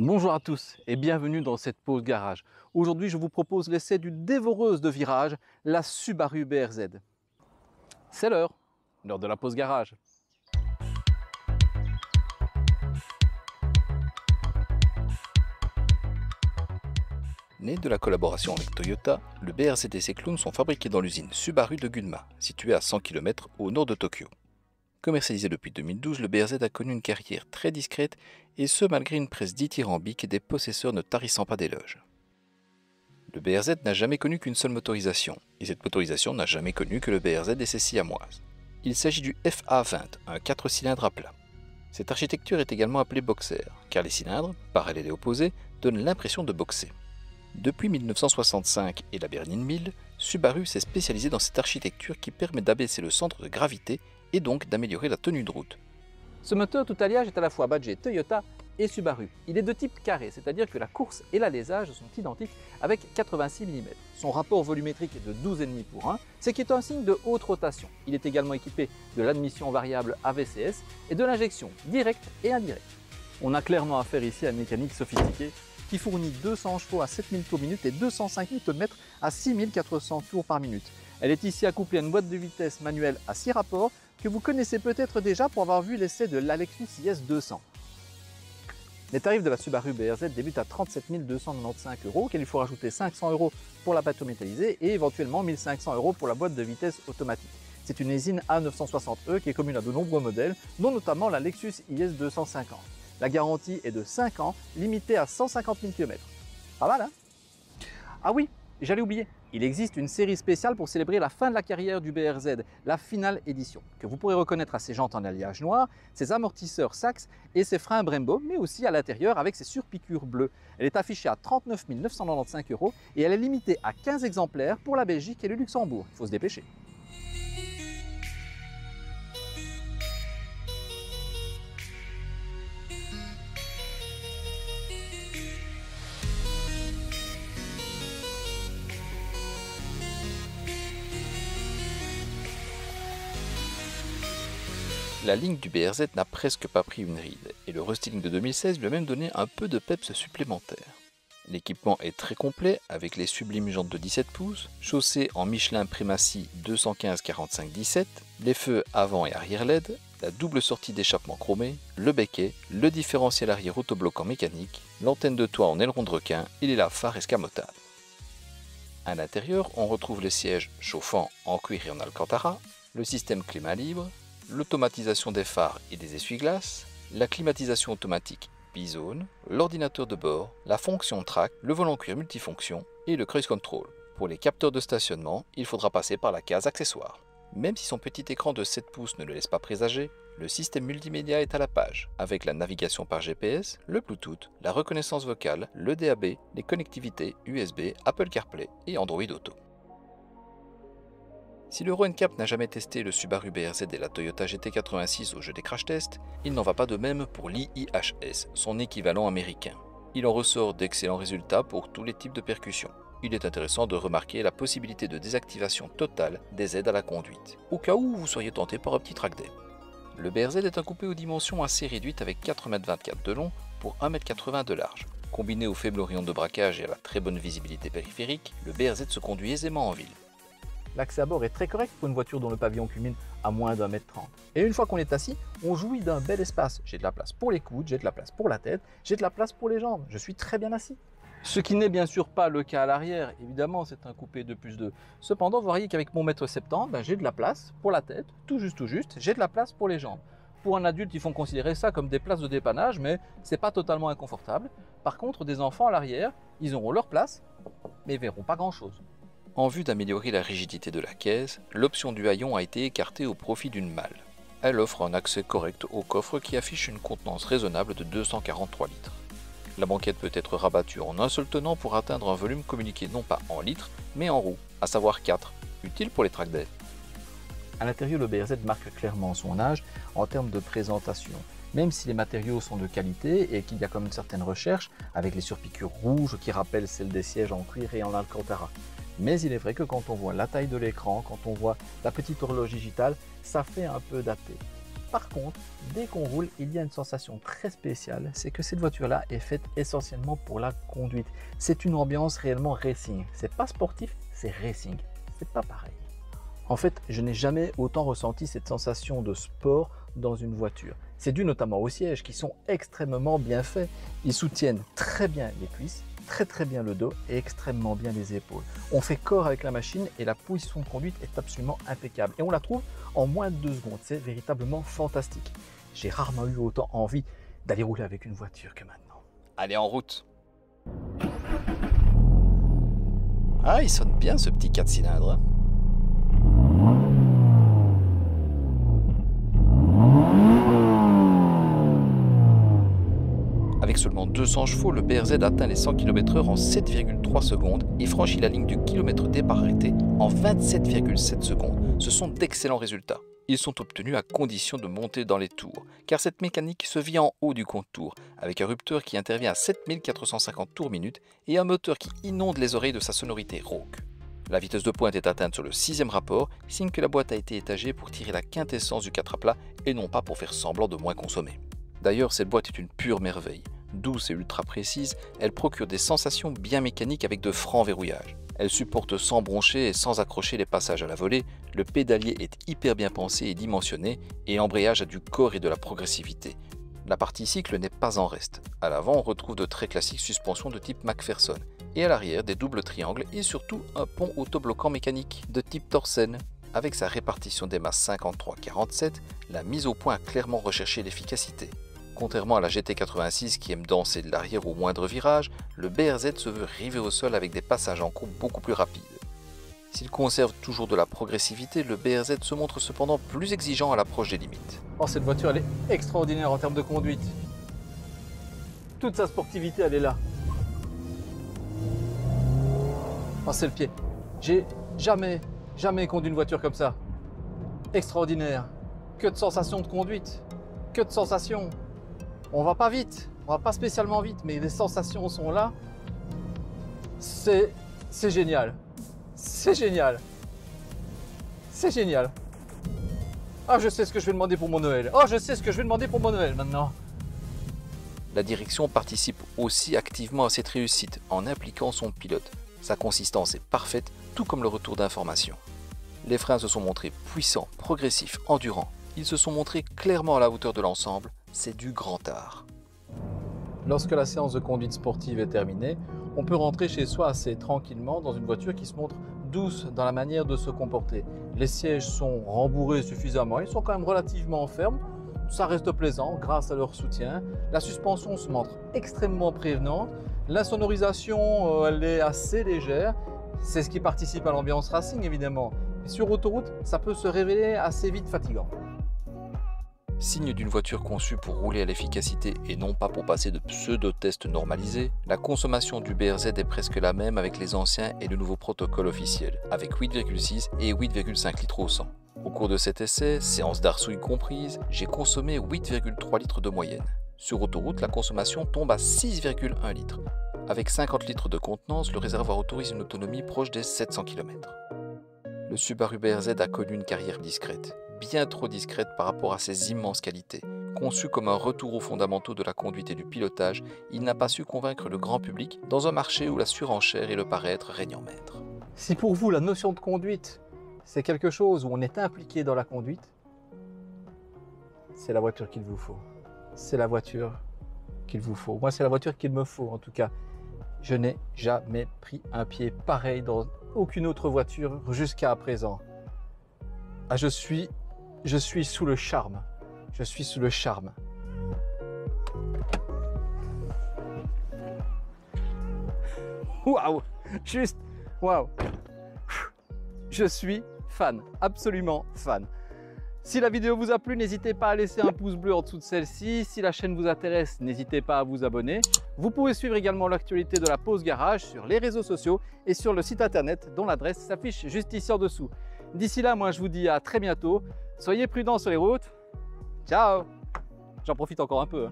Bonjour à tous et bienvenue dans cette pause garage. Aujourd'hui, je vous propose l'essai d'une dévoreuse de virages, la Subaru BRZ. C'est l'heure de la pause garage. Né de la collaboration avec Toyota, le BRZ et ses clones sont fabriqués dans l'usine Subaru de Gunma, située à 100 km au nord de Tokyo. Commercialisé depuis 2012, le BRZ a connu une carrière très discrète, et ce malgré une presse dithyrambique et des possesseurs ne tarissant pas d'éloges. Le BRZ n'a jamais connu qu'une seule motorisation, et cette motorisation n'a jamais connu que le BRZ et ses siamoises. Il s'agit du FA20, un 4 cylindres à plat. Cette architecture est également appelée boxer, car les cylindres, parallèles et opposés, donnent l'impression de boxer. Depuis 1965 et la berline 1000, Subaru s'est spécialisé dans cette architecture qui permet d'abaisser le centre de gravité et donc d'améliorer la tenue de route. Ce moteur tout alliage est à la fois badgé Toyota et Subaru. Il est de type carré, c'est-à-dire que la course et l'alésage sont identiques avec 86 mm. Son rapport volumétrique est de 12,5 pour 1, ce qui est un signe de haute rotation. Il est également équipé de l'admission variable AVCS et de l'injection directe et indirecte. On a clairement affaire ici à une mécanique sophistiquée qui fournit 200 chevaux à 7000 tours minute et 205 Nm à 6400 tours par minute. Elle est ici accouplée à une boîte de vitesse manuelle à 6 rapports que vous connaissez peut-être déjà pour avoir vu l'essai de l'Alexus IS 200. Les tarifs de la Subaru BRZ débutent à 37 295 €, auquel il faut rajouter 500 € pour la bateau métallisée et éventuellement 1500 € pour la boîte de vitesse automatique. C'est une Engine A960E qui est commune à de nombreux modèles, dont notamment la Lexus IS 250. La garantie est de 5 ans, limitée à 150 000 km. Pas mal, hein? Ah oui, j'allais oublier. Il existe une série spéciale pour célébrer la fin de la carrière du BRZ, la Finale Edition, que vous pourrez reconnaître à ses jantes en alliage noir, ses amortisseurs Sachs et ses freins Brembo, mais aussi à l'intérieur avec ses surpiqûres bleues. Elle est affichée à 39 995 € et elle est limitée à 15 exemplaires pour la Belgique et le Luxembourg. Il faut se dépêcher. La ligne du BRZ n'a presque pas pris une ride, et le restyling de 2016 lui a même donné un peu de peps supplémentaire. L'équipement est très complet avec les sublimes jantes de 17 pouces, chaussées en Michelin Primacy 215-45-17, les feux avant et arrière LED, la double sortie d'échappement chromée, le becquet, le différentiel arrière autobloquant mécanique, l'antenne de toit en aileron de requin et les laves phares escamotables. À l'intérieur, on retrouve les sièges chauffants en cuir et en alcantara, le système climat libre, l'automatisation des phares et des essuie-glaces, la climatisation automatique bizone, l'ordinateur de bord, la fonction track, le volant cuir multifonction et le cruise control. Pour les capteurs de stationnement, il faudra passer par la case accessoires. Même si son petit écran de 7 pouces ne le laisse pas présager, le système multimédia est à la page, avec la navigation par GPS, le Bluetooth, la reconnaissance vocale, le DAB, les connectivités USB, Apple CarPlay et Android Auto. Si l'Euro NCAP n'a jamais testé le Subaru BRZ et la Toyota GT86 au jeu des crash tests, il n'en va pas de même pour l'IIHS, son équivalent américain. Il en ressort d'excellents résultats pour tous les types de percussions. Il est intéressant de remarquer la possibilité de désactivation totale des aides à la conduite, au cas où vous seriez tenté par un petit track day. Le BRZ est un coupé aux dimensions assez réduites avec 4,24 m de long pour 1,80 m de large. Combiné au faible rayon de braquage et à la très bonne visibilité périphérique, le BRZ se conduit aisément en ville. L'accès à bord est très correct pour une voiture dont le pavillon culmine à moins d'1,30 m. Et une fois qu'on est assis, on jouit d'un bel espace. J'ai de la place pour les coudes, j'ai de la place pour la tête, j'ai de la place pour les jambes. Je suis très bien assis. Ce qui n'est bien sûr pas le cas à l'arrière, évidemment c'est un coupé 2+2. Cependant, vous voyez qu'avec mon 1,70 m, j'ai de la place pour la tête, tout juste, j'ai de la place pour les jambes. Pour un adulte, ils font considérer ça comme des places de dépannage, mais c'est pas totalement inconfortable. Par contre, des enfants à l'arrière, ils auront leur place, mais ils verront pas grand-chose. En vue d'améliorer la rigidité de la caisse, l'option du haillon a été écartée au profit d'une malle. Elle offre un accès correct au coffre qui affiche une contenance raisonnable de 243 litres. La banquette peut être rabattue en un seul tenant pour atteindre un volume communiqué non pas en litres, mais en roues, à savoir 4, utile pour les track day. À l'intérieur, le BRZ marque clairement son âge en termes de présentation. Même si les matériaux sont de qualité et qu'il y a comme une certaine recherche, avec les surpiqûres rouges qui rappellent celles des sièges en cuir et en alcantara. Mais il est vrai que quand on voit la taille de l'écran, quand on voit la petite horloge digitale, ça fait un peu daté. Par contre, dès qu'on roule, il y a une sensation très spéciale, c'est que cette voiture-là est faite essentiellement pour la conduite. C'est une ambiance réellement racing. C'est pas sportif, c'est racing. C'est pas pareil. En fait, je n'ai jamais autant ressenti cette sensation de sport dans une voiture. C'est dû notamment aux sièges qui sont extrêmement bien faits. Ils soutiennent très bien les cuisses, très bien le dos et extrêmement bien les épaules. On fait corps avec la machine et la position de conduite est absolument impeccable. Et on la trouve en moins de 2 secondes. C'est véritablement fantastique. J'ai rarement eu autant envie d'aller rouler avec une voiture que maintenant. Allez, en route. Ah, il sonne bien ce petit 4 cylindres. Hein. Avec seulement 200 chevaux, le BRZ atteint les 100 km/h en 7,3 secondes et franchit la ligne du kilomètre départ arrêté en 27,7 secondes. Ce sont d'excellents résultats. Ils sont obtenus à condition de monter dans les tours, car cette mécanique se vit en haut du compte-tours, avec un rupteur qui intervient à 7450 tours minute et un moteur qui inonde les oreilles de sa sonorité rauque. La vitesse de pointe est atteinte sur le 6e rapport, signe que la boîte a été étagée pour tirer la quintessence du 4 à plat et non pas pour faire semblant de moins consommer. D'ailleurs, cette boîte est une pure merveille. Douce et ultra précise, elle procure des sensations bien mécaniques avec de francs verrouillages. Elle supporte sans broncher et sans accrocher les passages à la volée, le pédalier est hyper bien pensé et dimensionné, et l'embrayage a du corps et de la progressivité. La partie cycle n'est pas en reste. À l'avant, on retrouve de très classiques suspensions de type McPherson, et à l'arrière, des doubles triangles et surtout un pont autobloquant mécanique de type Torsen. Avec sa répartition des masses 53-47, la mise au point a clairement recherché l'efficacité. Contrairement à la GT86 qui aime danser de l'arrière au moindre virage, le BRZ se veut river au sol avec des passages en courbe beaucoup plus rapides. S'il conserve toujours de la progressivité, le BRZ se montre cependant plus exigeant à l'approche des limites. Oh, cette voiture, elle est extraordinaire en termes de conduite. Toute sa sportivité, elle est là. Oh, c'est le pied. J'ai jamais conduit une voiture comme ça. Extraordinaire. Que de sensations de conduite. Que de sensations. On va pas vite, on va pas spécialement vite, mais les sensations sont là. C'est génial. C'est génial. C'est génial. Ah, je sais ce que je vais demander pour mon Noël. Oh, je sais ce que je vais demander pour mon Noël maintenant. La direction participe aussi activement à cette réussite en impliquant son pilote. Sa consistance est parfaite, tout comme le retour d'information. Les freins se sont montrés puissants, progressifs, endurants. Ils se sont montrés clairement à la hauteur de l'ensemble. C'est du grand art. Lorsque la séance de conduite sportive est terminée, on peut rentrer chez soi assez tranquillement dans une voiture qui se montre douce dans la manière de se comporter. Les sièges sont rembourrés suffisamment, ils sont quand même relativement fermes. Ça reste plaisant grâce à leur soutien. La suspension se montre extrêmement prévenante. La sonorisation, elle est assez légère. C'est ce qui participe à l'ambiance racing évidemment. Et sur autoroute, ça peut se révéler assez vite fatigant. Signe d'une voiture conçue pour rouler à l'efficacité et non pas pour passer de pseudo-tests normalisés, la consommation du BRZ est presque la même avec les anciens et le nouveau protocole officiel, avec 8,6 et 8,5 litres au 100. Au cours de cet essai, séance d'arsouille comprise, j'ai consommé 8,3 litres de moyenne. Sur autoroute, la consommation tombe à 6,1 litres. Avec 50 litres de contenance, le réservoir autorise une autonomie proche des 700 km. Le Subaru BRZ a connu une carrière discrète. Bien trop discrète par rapport à ses immenses qualités. Conçu comme un retour aux fondamentaux de la conduite et du pilotage, il n'a pas su convaincre le grand public dans un marché où la surenchère et le paraître règnent en maître. Si pour vous la notion de conduite, c'est quelque chose où on est impliqué dans la conduite, c'est la voiture qu'il vous faut. C'est la voiture qu'il vous faut. Moi, c'est la voiture qu'il me faut en tout cas. Je n'ai jamais pris un pied pareil dans aucune autre voiture jusqu'à présent. Ah, je suis sous le charme. Je suis sous le charme. Waouh! Juste, waouh! Je suis fan, absolument fan. Si la vidéo vous a plu, n'hésitez pas à laisser un pouce bleu en dessous de celle-ci. Si la chaîne vous intéresse, n'hésitez pas à vous abonner. Vous pouvez suivre également l'actualité de la Pause Garage sur les réseaux sociaux et sur le site internet dont l'adresse s'affiche juste ici en dessous. D'ici là, moi je vous dis à très bientôt. Soyez prudents sur les routes. Ciao! J'en profite encore un peu.